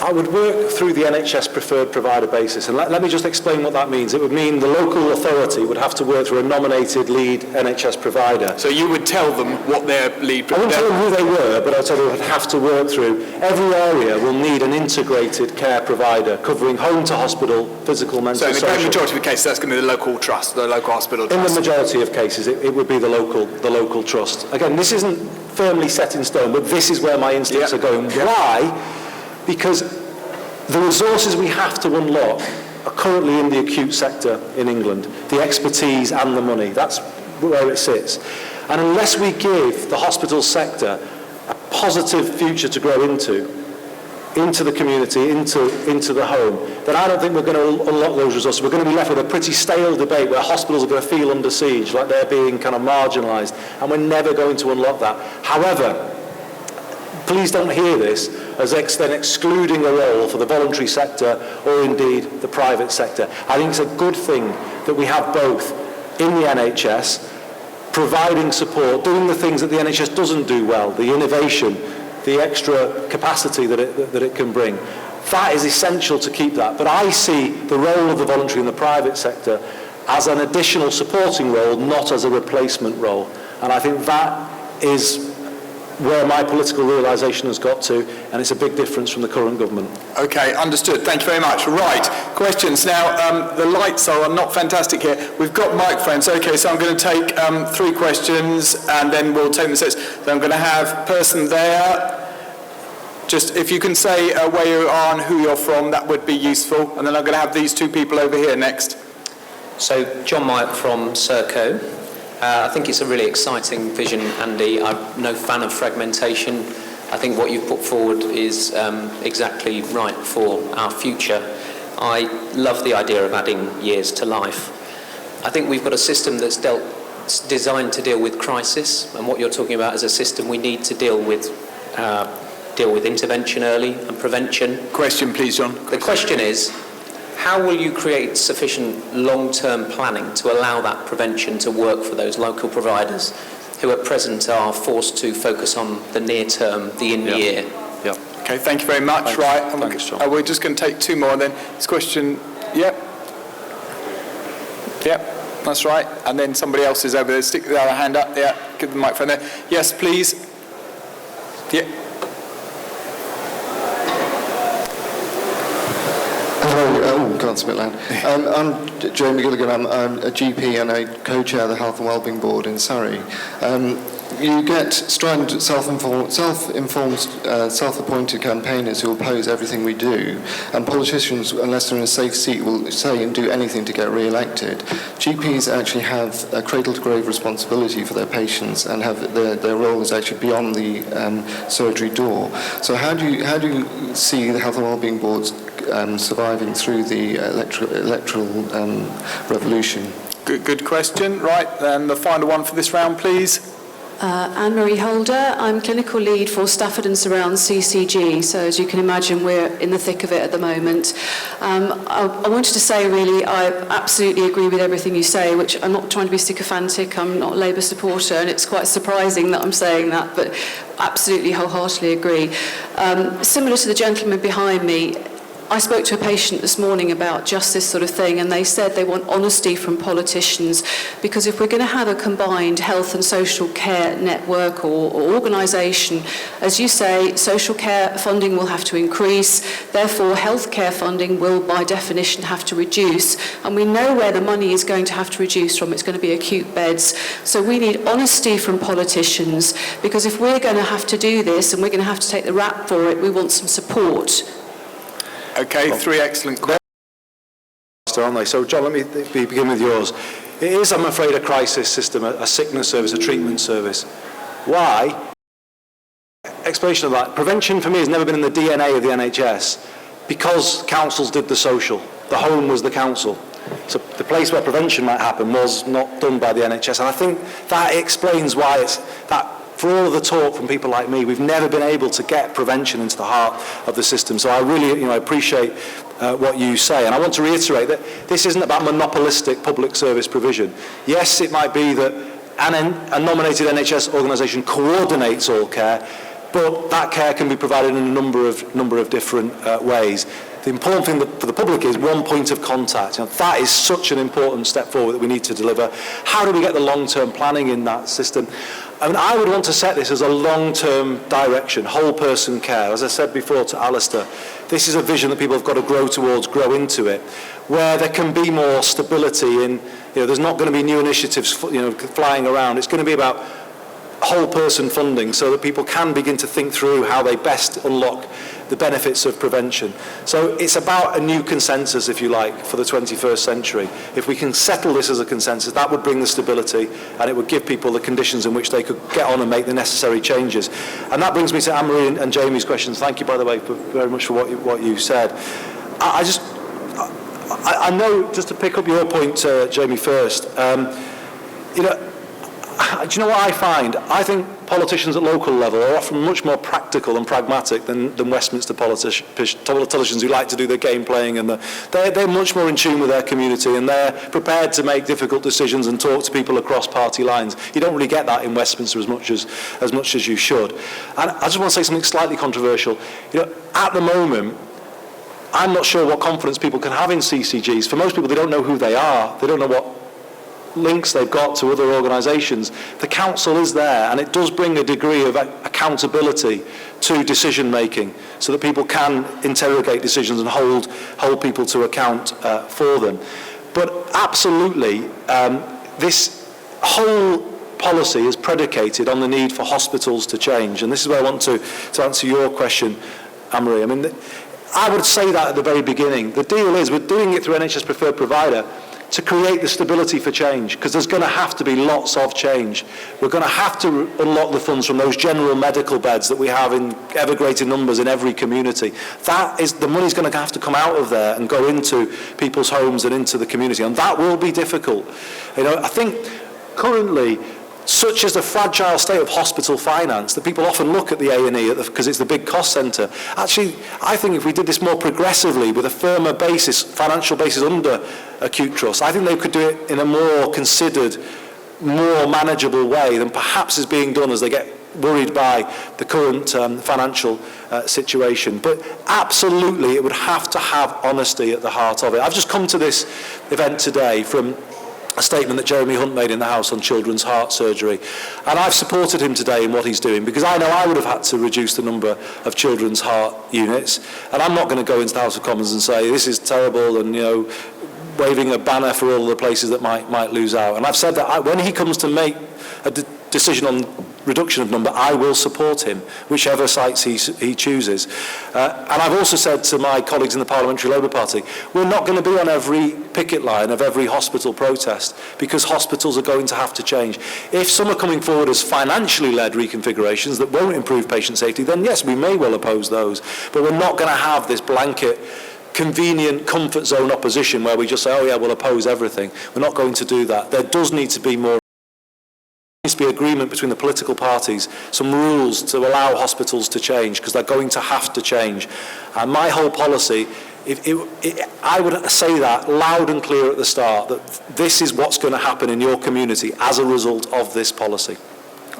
I would work through the NHS preferred provider basis, and let me just explain what that means. It would mean the local authority would have to work through a nominated lead NHS provider. So you would tell them what their lead I wouldn't tell them who they were, but I'd tell them they'd have to work through. Every area will need an integrated care provider covering home to hospital, physical, mental, social. So in the majority of the cases, that's going to be the local trust, the local hospital trust. In the majority of cases, it would be the local trust. Again, this isn't firmly set in stone, but this is where my instincts are going. Why? Because the resources we have to unlock are currently in the acute sector in England, the expertise and the money. That's where it sits. And unless we give the hospital sector a positive future to grow into the community, into the home, then I don't think we're going to unlock those resources. We're going to be left with a pretty stale debate where hospitals are going to feel under siege, like they're being kind of marginalised, and we're never going to unlock that. However, please don't hear this as then excluding a role for the voluntary sector or indeed the private sector. I think it's a good thing that we have both in the NHS, providing support, doing the things that the NHS doesn't do well, the innovation, the extra capacity that it can bring. That is essential to keep that. But I see the role of the voluntary and the private sector as an additional supporting role, not as a replacement role. And I think that is where my political realisation has got to, and it's a big difference from the current government. Okay, understood. Thank you very much. Right, questions. Now, the lights are not fantastic here. We've got microphones. Okay, so I'm going to take 3 questions, and then we'll take the sets. So I'm going to have person there. Just if you can say where you are and who you're from, that would be useful. And then I'm going to have these 2 people over here next. So, John Myatt from Serco. I think it's a really exciting vision, Andy. I'm no fan of fragmentation. I think what you've put forward is exactly right for our future. I love the idea of adding years to life. I think we've got a system that's designed to deal with crisis, and what you're talking about is a system we need to deal with intervention early and prevention. Question, please, John. The question is, how will you create sufficient long-term planning to allow that prevention to work for those local providers who at present are forced to focus on the near term, the in-year? Yeah. Okay, thank you very much. Thanks. Right, Thanks, John. We're just going to take 2 more, and then this question. Yep, that's right. And then somebody else is over there. Stick the other hand up. Yeah, give the microphone there. Yes, please. Yeah. It's a bit loud. I'm Joe McGilligan. I'm a GP and I co-chair the Health and Wellbeing Board in Surrey. You get strident, self-informed, self-appointed campaigners who oppose everything we do, and politicians, unless they're in a safe seat, will say and do anything to get re-elected. GPs actually have a cradle-to-grave responsibility for their patients, and have their role is actually beyond the surgery door. So how do you see the Health and Wellbeing Boards surviving through the electoral revolution? Good question. Right, then the final one for this round, please. Anne-Marie Holder. I'm clinical lead for Stafford and Surround CCG, so as you can imagine we're in the thick of it at the moment. I wanted to say really I absolutely agree with everything you say, which I'm not trying to be sycophantic, I'm not a Labour supporter, and it's quite surprising that I'm saying that, but absolutely wholeheartedly agree. Similar to the gentleman behind me, I spoke to a patient this morning about just this sort of thing, and they said they want honesty from politicians, because if we're going to have a combined health and social care network or organisation, as you say, social care funding will have to increase, therefore healthcare funding will by definition have to reduce, and we know where the money is going to have to reduce from. It's going to be acute beds. So we need honesty from politicians, because if we're going to have to do this and we're going to have to take the rap for it, we want some support. Okay, 3 excellent questions. Aren't they? So, John, let me begin with yours. It is, I'm afraid, a crisis system, a sickness service, a treatment service. Why? Explanation of that. Prevention, for me, has never been in the DNA of the NHS, because councils did the social. The home was the council. So the place where prevention might happen was not done by the NHS. And I think that explains why it's that for all of the talk from people like me, we've never been able to get prevention into the heart of the system. So I really appreciate what you say. And I want to reiterate that this isn't about monopolistic public service provision. Yes, it might be that a nominated NHS organisation coordinates all care, but that care can be provided in a number of different ways. The important thing for the public is one point of contact. That is such an important step forward that we need to deliver. How do we get the long-term planning in that system? I mean, I would want to set this as a long-term direction, whole person care. As I said before to Alistair, this is a vision that people have got to grow towards, grow into it, where there can be more stability in, there's not going to be new initiatives, flying around. It's going to be about whole person funding so that people can begin to think through how they best unlock the benefits of prevention. So it's about a new consensus, if you like, for the 21st century. If we can settle this as a consensus, that would bring the stability and it would give people the conditions in which they could get on and make the necessary changes. And that brings me to Anne-Marie and Jamie's questions. Thank you, by the way, very much for what you said. I know, just to pick up your point, Jamie, first, do you know what I find? I think politicians at local level are often much more practical and pragmatic than Westminster politicians who like to do the game playing, and they're much more in tune with their community and they're prepared to make difficult decisions and talk to people across party lines. You don't really get that in Westminster as much as you should. And I just want to say something slightly controversial. At the moment, I'm not sure what confidence people can have in CCGs. For most people, they don't know who they are. They don't know what links they've got to other organisations. The council is there, and it does bring a degree of accountability to decision making so that people can interrogate decisions and hold people to account for them. But absolutely, this whole policy is predicated on the need for hospitals to change, and this is where I want to answer your question, Anne-Marie. I mean, I would say that at the very beginning. The deal is we're doing it through NHS Preferred Provider to create the stability for change, because there's going to have to be lots of change. We're going to have to unlock the funds from those general medical beds that we have in ever greater numbers in every community. The money's going to have to come out of there and go into people's homes and into the community, and that will be difficult. I think currently, such as the fragile state of hospital finance, that people often look at the A&E because it's the big cost centre. Actually, I think if we did this more progressively with a firmer basis, financial basis under acute trust, I think they could do it in a more considered, more manageable way than perhaps is being done as they get worried by the current financial situation. But absolutely, it would have to have honesty at the heart of it. I've just come to this event today from a statement that Jeremy Hunt made in the House on children's heart surgery. And I've supported him today in what he's doing, because I know I would have had to reduce the number of children's heart units. And I'm not going to go into the House of Commons and say this is terrible and, waving a banner for all the places that might lose out. And I've said that when he comes to make a decision on reduction of number, I will support him, whichever sites he chooses. And I've also said to my colleagues in the Parliamentary Labour Party, we're not going to be on every picket line of every hospital protest, because hospitals are going to have to change. If some are coming forward as financially led reconfigurations that won't improve patient safety, then yes, we may well oppose those. But we're not going to have this blanket convenient comfort zone opposition where we just say, oh yeah, we'll oppose everything. We're not going to do that. There does need to be more. There needs to be agreement between the political parties, some rules to allow hospitals to change, because they're going to have to change. And my whole policy, I would say that loud and clear at the start, that this is what's going to happen in your community as a result of this policy.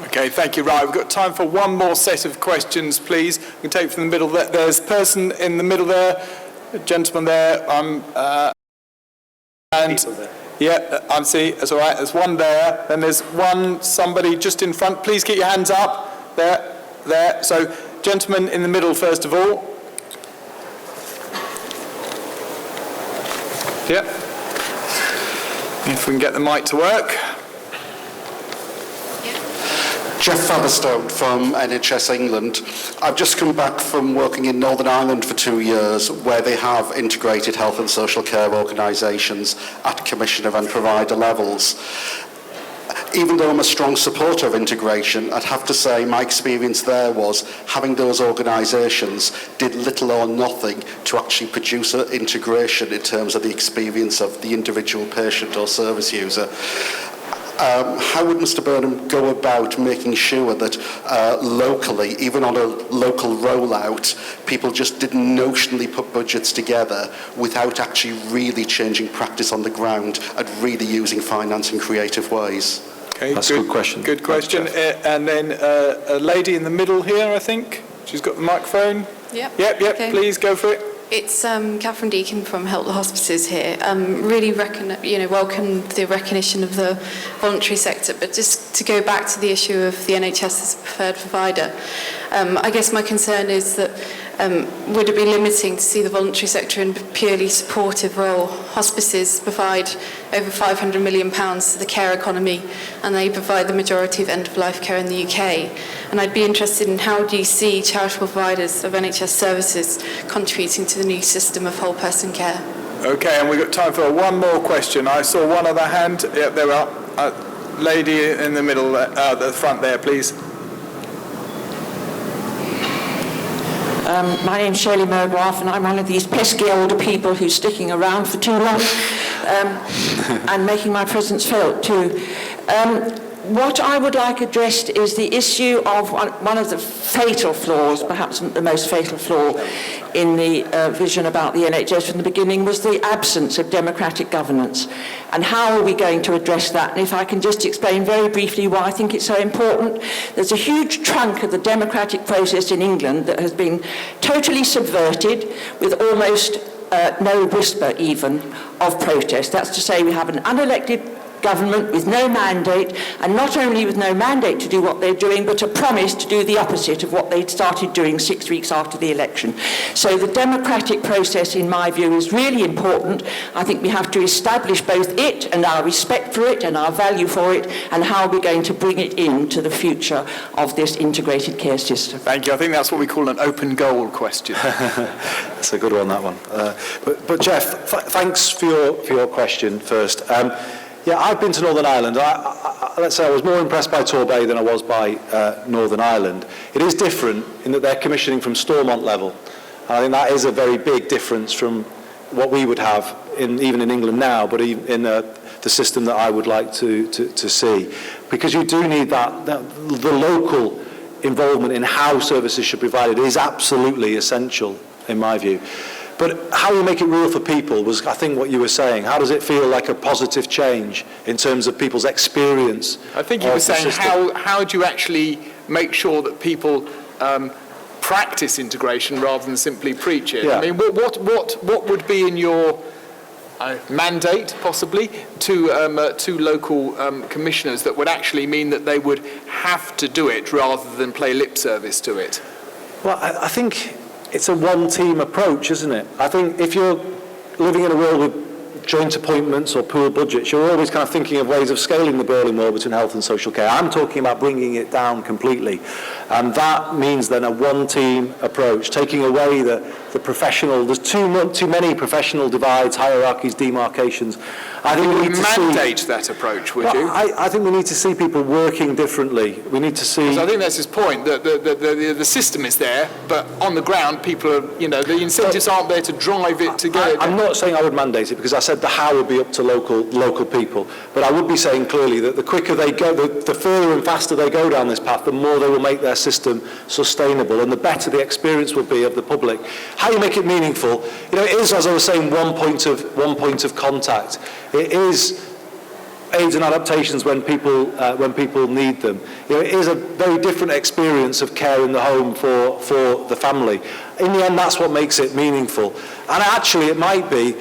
Okay, thank you. Right, we've got time for one more set of questions, please. We can take from the middle. There's a person in the middle there, a gentleman there. Yeah, I see. That's all right. There's one there. Then there's somebody just in front. Please keep your hands up. There. So, gentleman in the middle first of all. Yep. If we can get the mic to work. Jeff Featherstone from NHS England. I've just come back from working in Northern Ireland for 2 years, where they have integrated health and social care organisations at commissioner and provider levels. Even though I'm a strong supporter of integration, I'd have to say my experience there was having those organisations did little or nothing to actually produce an integration in terms of the experience of the individual patient or service user. How would Mr Burnham go about making sure that locally, even on a local rollout, people just didn't notionally put budgets together without actually really changing practice on the ground and really using finance in creative ways? Okay, That's a good question. Good question. And then a lady in the middle here, I think. She's got the microphone. Yep. Yep, Okay. Please go for it. It's Catherine Deacon from Help the Hospices here. Really welcome the recognition of the voluntary sector, but just to go back to the issue of the NHS as a preferred provider, I guess my concern is that would it be limiting to see the voluntary sector in a purely supportive role? Hospices provide over £500 million to the care economy, and they provide the majority of end-of-life care in the UK. And I'd be interested in how do you see charitable providers of NHS services contributing to the new system of whole-person care? Okay, and we've got time for one more question. I saw one other hand. Yep, there we are. Lady in the middle, at the front there, please. My name's Shirley Murgraff, and I'm one of these pesky older people who's sticking around for too long and making my presence felt too. What I would like addressed is the issue of one of the fatal flaws, perhaps the most fatal flaw in the vision about the NHS from the beginning, was the absence of democratic governance. And how are we going to address that? And if I can just explain very briefly why I think it's so important. There's a huge trunk of the democratic process in England that has been totally subverted with almost no whisper even of protest. That's to say we have an unelected government with no mandate, and not only with no mandate to do what they're doing, but a promise to do the opposite of what they'd started doing 6 weeks after the election. So the democratic process, in my view, is really important. I think we have to establish both it and our respect for it and our value for it, and how we're going to bring it into the future of this integrated care system. Thank you. I think that's what we call an open goal question. That's a good one, that one. But Jeff, thanks for your question first. Yeah, I've been to Northern Ireland. Let's say I was more impressed by Torbay than I was by Northern Ireland. It is different in that they're commissioning from Stormont level. And I think that is a very big difference from what we would have even in England now, but in the system that I would like to see. Because you do need the local involvement in how services should be provided is absolutely essential, in my view. But how you make it real for people was, I think, what you were saying. How does it feel like a positive change in terms of people's experience? I think you were saying how do you actually make sure that people practice integration rather than simply preach it? Yeah. I mean, what would be in your mandate, possibly, to local commissioners that would actually mean that they would have to do it rather than play lip service to it? Well, I think it's a one-team approach, isn't it? I think if you're living in a world with joint appointments or pool budgets, you're always kind of thinking of ways of scaling the Berlin Wall between health and social care. I'm talking about bringing it down completely. And that means then a one-team approach, taking away the professional, there's too many professional divides, hierarchies, demarcations. I think we need to mandate that approach, would you? I think we need to see people working differently. We need to see... Because I think that's his point, that the system is there, but on the ground, people are, the incentives aren't there to drive it to get it. I'm not saying I would mandate it, because I said the how would be up to local people. But I would be saying clearly that the quicker they go, the further and faster they go down this path, the more they will make their system sustainable, and the better the experience will be of the public. How you make it meaningful, it is, as I was saying, one point of contact. It is aids and adaptations when people need them. It is a very different experience of care in the home for the family. In the end, that's what makes it meaningful. And actually, it might be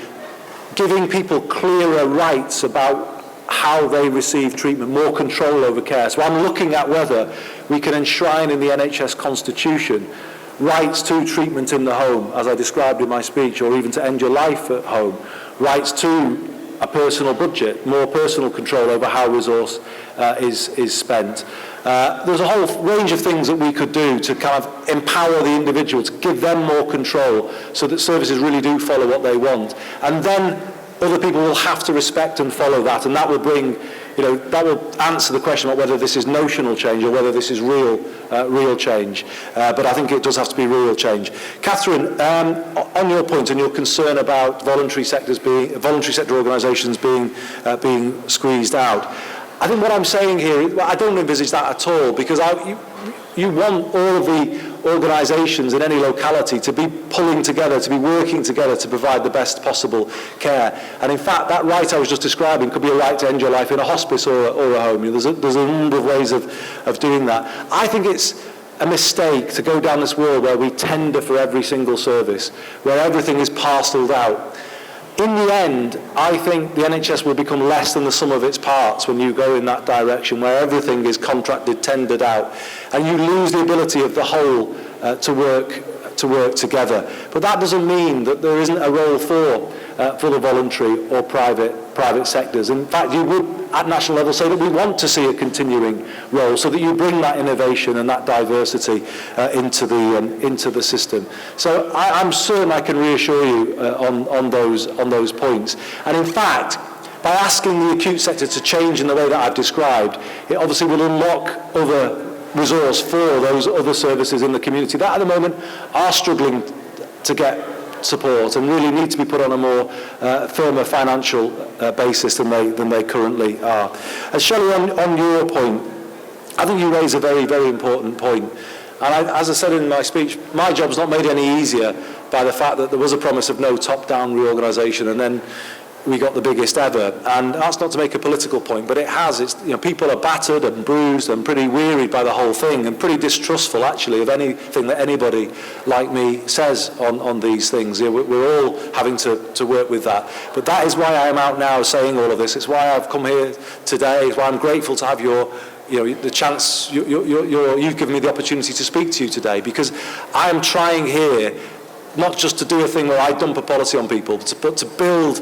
giving people clearer rights about how they receive treatment, more control over care. So I'm looking at whether we can enshrine in the NHS Constitution rights to treatment in the home, as I described in my speech, or even to end your life at home, rights to a personal budget, more personal control over how resource is spent. There's a whole range of things that we could do to kind of empower the individual, to give them more control so that services really do follow what they want. And then other people will have to respect and follow that, and that will bring, that will answer the question about whether this is notional change or whether this is real change. But I think it does have to be real change. Catherine, on your point and your concern about voluntary sector organisations being squeezed out, I think what I'm saying here, I don't envisage that at all, because you want all of the organisations in any locality to be pulling together, to be working together to provide the best possible care. And in fact, that right I was just describing could be a right to end your life in a hospice or a home. There's a number of ways of doing that. I think it's a mistake to go down this world where we tender for every single service, where everything is parcelled out. In the end, I think the NHS will become less than the sum of its parts when you go in that direction, where everything is contracted, tendered out, and you lose the ability of the whole to work together. But that doesn't mean that there isn't a role for the voluntary or private sectors. In fact, you would, at national level, say that we want to see a continuing role, so that you bring that innovation and that diversity into the system. So I'm certain I can reassure you on those points. And in fact, by asking the acute sector to change in the way that I've described, it obviously will unlock other resource for those other services in the community that at the moment are struggling to get support and really need to be put on a more firmer financial basis than they currently are. Shelley, on your point, I think you raise a very, very important point. And as I said in my speech, my job's not made any easier by the fact that there was a promise of no top-down reorganisation, and then we got the biggest ever. And that's not to make a political point, but it has. It's, people are battered and bruised and pretty wearied by the whole thing, and pretty distrustful, actually, of anything that anybody like me says on these things. We're all having to work with that. But that is why I am out now saying all of this. It's why I've come here today. It's why I'm grateful to have the chance, you've given me the opportunity to speak to you today, because I am trying here not just to do a thing where I dump a policy on people, but to build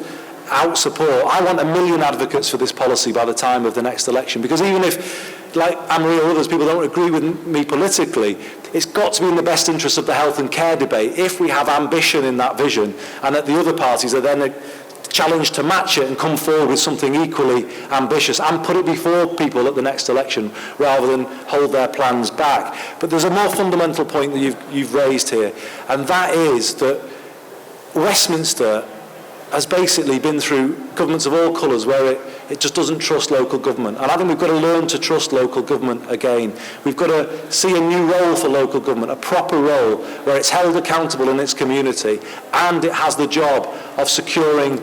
out support. I want 1 million advocates for this policy by the time of the next election, because even if, like Anne-Marie or others, people don't agree with me politically, it's got to be in the best interest of the health and care debate if we have ambition in that vision, and that the other parties are then challenged to match it and come forward with something equally ambitious and put it before people at the next election rather than hold their plans back. But there's a more fundamental point that you've raised here, and that is that Westminster has basically been through governments of all colours where it just doesn't trust local government. And I think we've got to learn to trust local government again. We've got to see a new role for local government, a proper role where it's held accountable in its community and it has the job of securing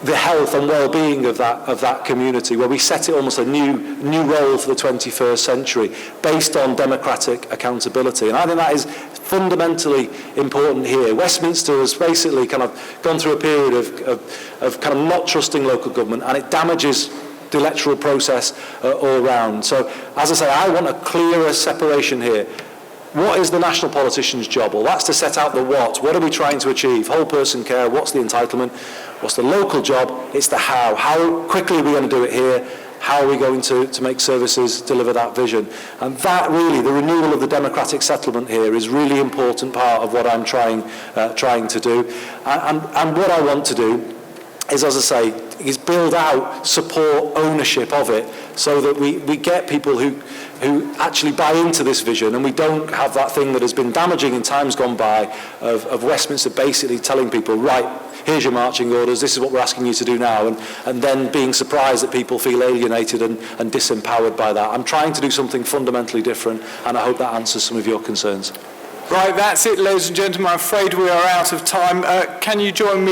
the health and well-being of that community, where we set it almost a new role for the 21st century based on democratic accountability. And I think that is fundamentally important here. Westminster has basically kind of gone through a period of kind of not trusting local government, and it damages the electoral process all round. So, as I say, I want a clearer separation here. What is the national politician's job? Well, that's to set out the what. What are we trying to achieve? Whole person care. What's the entitlement? What's the local job? It's the how. How quickly are we going to do it here? How are we going to make services deliver that vision? And that really, the renewal of the democratic settlement here is really important part of what I'm trying to do. And what I want to do is, as I say, is build out support ownership of it so that we get people who actually buy into this vision, and we don't have that thing that has been damaging in times gone by of Westminster basically telling people, right, here's your marching orders, this is what we're asking you to do now, and then being surprised that people feel alienated and disempowered by that. I'm trying to do something fundamentally different, and I hope that answers some of your concerns. Right, that's it, ladies and gentlemen. I'm afraid we are out of time. Can you join me